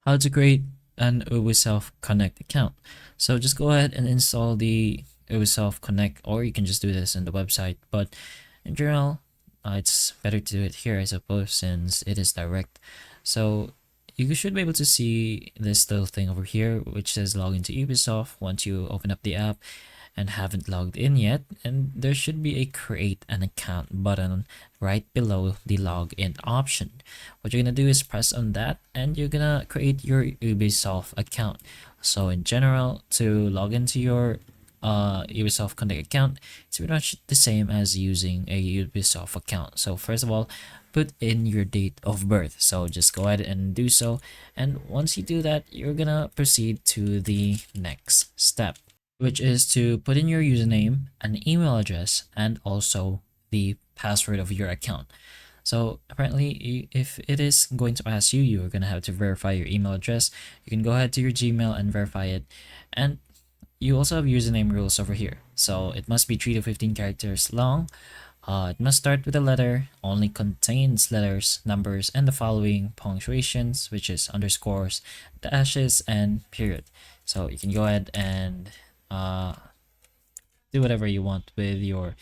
how to create an Ubisoft Connect account. So just go ahead and install the Ubisoft Connect, or you can just do this in the website. But in general, it's better to do it here, I suppose, since it is direct. So you should be able to see this little thing over here, which says login to Ubisoft once you open up the app and haven't logged in yet, and there should be a create an account button right below the login option. What you're gonna do is press on that and you're gonna create your Ubisoft account. So in general, to log into your Ubisoft Connect account, it's pretty much the same as using a Ubisoft account. So first of all, put in your date of birth. So just go ahead and do so, and once you do that, you're gonna proceed to the next step, which is to put in your username, an email address, and also the password of your account. So apparently, if it is going to ask you, you're going to have to verify your email address. You can go ahead to your Gmail and verify it. And you also have username rules over here. So it must be 3 to 15 characters long. It must start with a letter, only contains letters, numbers, and the following punctuations, which is underscores, dashes, and period. So you can go ahead and uh, do whatever you want with your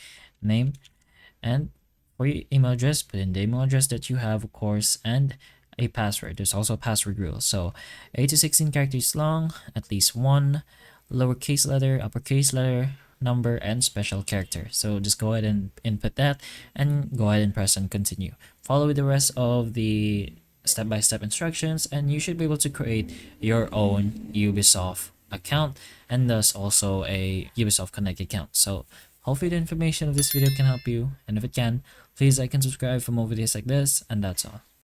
name. And for your email address, put in the email address that you have, of course, and a password. There's also a password rule. So 8 to 16 characters long, at least one lowercase letter, uppercase letter, number, and special character. So just go ahead and input that and go ahead and press and continue. Follow the rest of the step-by-step instructions and you should be able to create your own Ubisoft account and thus also a Ubisoft Connect account. So hopefully the information of this video can help you, and if it can, please like and subscribe for more videos like this, and that's all.